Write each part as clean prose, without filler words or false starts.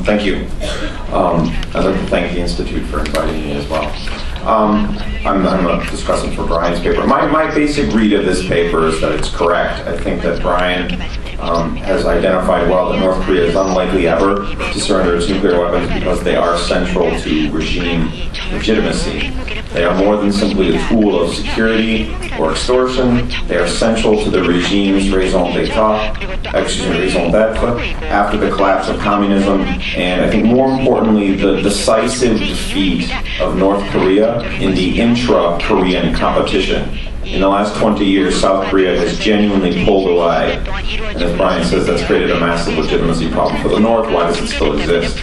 Thank you. I'd like to thank the Institute for inviting me as well. I'm discussing for Brian's paper. My basic read of this paper is that it's correct. I think that Brian has identified well that North Korea is unlikely ever to surrender its nuclear weapons because they are central to regime legitimacy. They are more than simply a tool of security or extortion. They are central to the regime's raison d'etre after the collapse of communism, and I think more importantly, the decisive defeat of North Korea in the intra-Korean competition. In the last 20 years, South Korea has genuinely pulled away. And as Brian says, that's created a massive legitimacy problem for the North. Why does it still exist?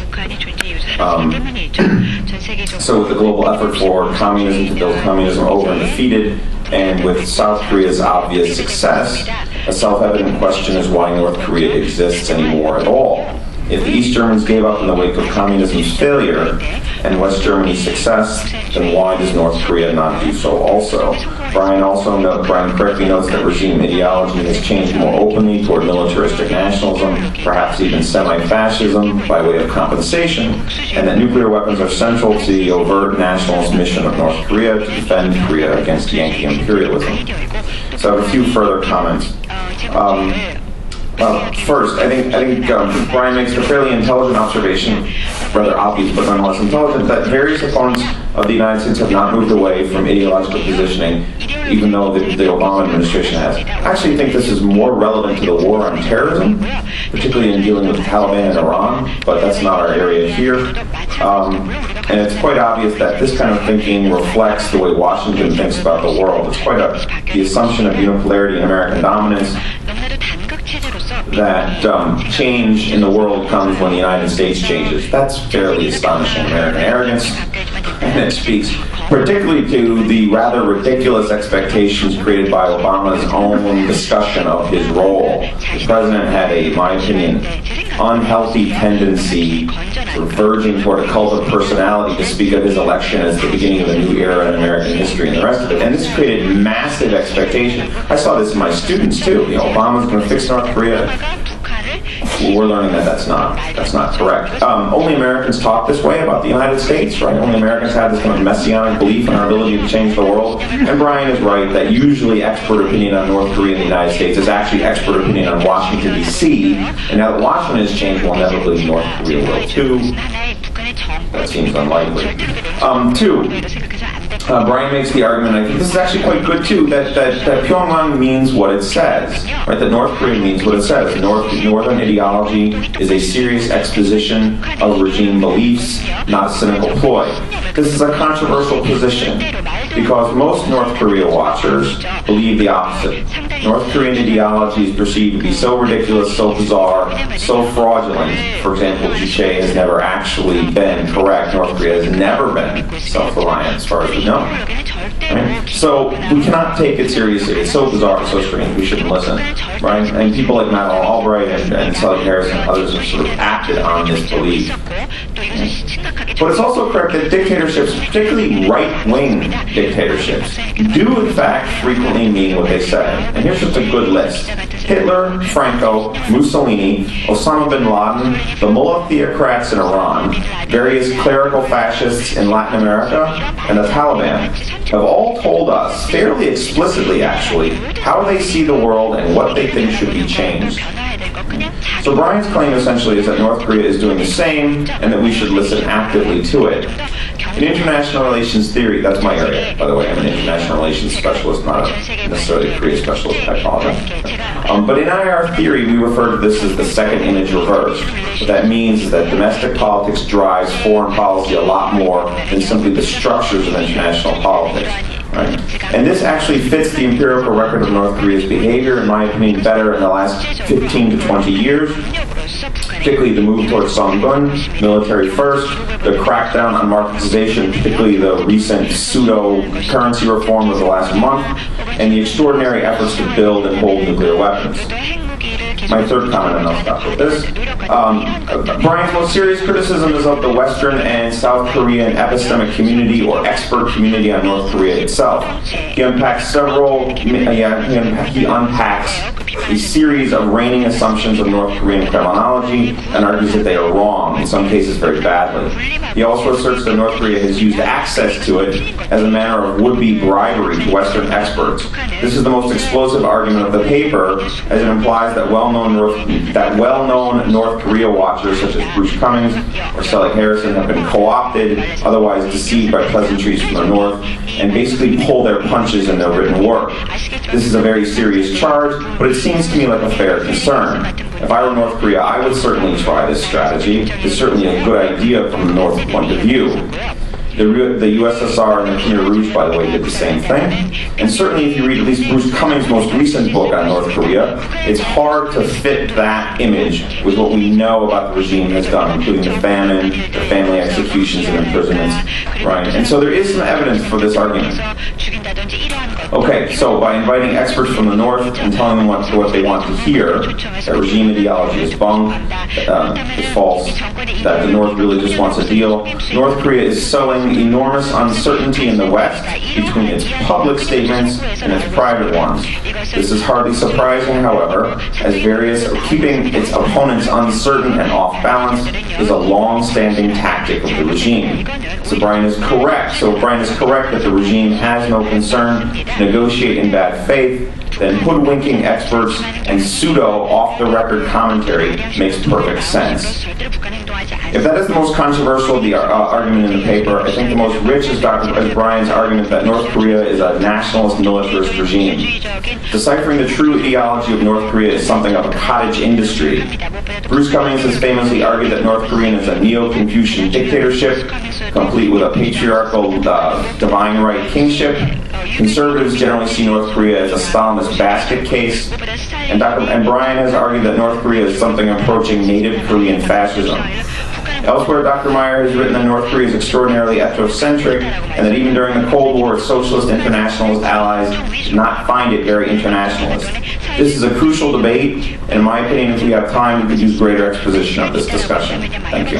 So with the global effort for communism to build communism over and defeated, and with South Korea's obvious success, a self-evident question is why North Korea exists anymore at all. If the East Germans gave up in the wake of communism's failure and West Germany's success, then why does North Korea not do so also? Brian correctly notes that regime ideology has changed more openly toward militaristic nationalism, perhaps even semi-fascism by way of compensation, and that nuclear weapons are central to the overt nationalist mission of North Korea to defend Korea against Yankee imperialism. So I have a few further comments. First, I think Brian makes a fairly intelligent observation, rather obvious but nonetheless intelligent, that various opponents of the United States have not moved away from ideological positioning, even though the Obama administration has. I actually think this is more relevant to the war on terrorism, particularly in dealing with the Taliban and Iran, but that's not our area here. And it's quite obvious that this kind of thinking reflects the way Washington thinks about the world. It's quite the assumption of unipolarity and American dominance, that change in the world comes when the United States changes. That's fairly astonishing American arrogance, and it speaks particularly to the rather ridiculous expectations created by Obama's own discussion of his role. The president had a, in my opinion, unhealthy tendency, verging toward a cult of personality, to speak of his election as the beginning of a new era in American history and the rest of it. And this created massive expectation. I saw this in my students too. Obama's going to fix North Korea. Well, we're learning that that's not correct. Only Americans talk this way about the United States, right? Only Americans have this kind of messianic belief in our ability to change the world. And Brian is right that usually expert opinion on North Korea and the United States is actually expert opinion on Washington, D.C. And now that Washington has changed, well, inevitably North Korea will too. That seems unlikely. Brian makes the argument, I think this is actually quite good too, that Pyongyang means what it says, right? That North Korea means what it says. Northern ideology is a serious exposition of regime beliefs, not a cynical ploy. This is a controversial position because most North Korea watchers believe the opposite. North Korean ideology is perceived to be so ridiculous, so bizarre, so fraudulent. For example, Juche has never actually been correct. North Korea has never been self-reliant as far as we know. Right? So we cannot take it seriously. It's so bizarre, so strange, we shouldn't listen. Right? And people like Madeleine Albright and Sally Harris and others have sort of acted on this belief. But it's also correct that dictatorships, particularly right-wing dictatorships, do in fact frequently mean what they say. And here's just a good list. Hitler, Franco, Mussolini, Osama bin Laden, the mullah theocrats in Iran, various clerical fascists in Latin America, and the Taliban have all told us, fairly explicitly actually, how they see the world and what they think should be changed. So Brian's claim essentially is that North Korea is doing the same and that we should listen actively to it. In international relations theory, that's my area, by the way, I'm an international relations specialist, not necessarily a Korea specialist, I apologize. But in IR theory, we refer to this as the second image reversed. What that means is that domestic politics drives foreign policy a lot more than simply the structures of international politics. Right? And this actually fits the empirical record of North Korea's behavior, in my opinion, better in the last 15 to 20 years, particularly the move towards Songbun, military first, the crackdown on marketization, particularly the recent pseudo-currency reform of the last month, and the extraordinary efforts to build and hold nuclear weapons. my third comment, and I'll stop with this. Brian's most serious criticism is of the Western and South Korean epistemic community or expert community on North Korea itself. He unpacks a series of reigning assumptions of North Korean criminology and argues that they are wrong, in some cases very badly. He also asserts that North Korea has used access to it as a manner of would-be bribery to Western experts. This is the most explosive argument of the paper, as it implies that well-known North Korea watchers such as Bruce Cummings or Selig Harrison have been co-opted, otherwise deceived by pleasantries from the North, and basically pull their punches in their written work. This is a very serious charge, but it seems to me like a fair concern. If I were North Korea, I would certainly try this strategy. It's certainly a good idea from the North's point of view. The USSR and the Khmer Rouge, by the way, did the same thing. And certainly if you read at least Bruce Cummings' most recent book on North Korea, it's hard to fit that image with what we know about the regime has done, including the famine, the family executions and imprisonments, right? And so there is some evidence for this argument. Okay, so by inviting experts from the North and telling them what they want to hear, that regime ideology is bunk, is false, that the North really just wants a deal, North Korea is sowing enormous uncertainty in the West between its public statements and its private ones. This is hardly surprising, however, as keeping its opponents uncertain and off balance is a long-standing tactic of the regime. So Brian is correct that the regime has no concern to negotiate in bad faith, then hoodwinking experts and pseudo off-the-record commentary makes perfect sense. If that is the most controversial of the argument in the paper, I think the most rich is Brian's argument that North Korea is a nationalist militarist regime. Deciphering the true ideology of North Korea is something of a cottage industry. Bruce Cummings has famously argued that North Korea is a neo-Confucian dictatorship, complete with a patriarchal divine right kingship. Conservatives generally see North Korea as a Stalinist basket case, and Brian has argued that North Korea is something approaching native Korean fascism. Elsewhere, Dr. Meyer has written that North Korea is extraordinarily ethnocentric, and that even during the Cold War, socialist internationalist allies did not find it very internationalist. This is a crucial debate, and in my opinion, if we have time, we could use greater exposition of this discussion. Thank you.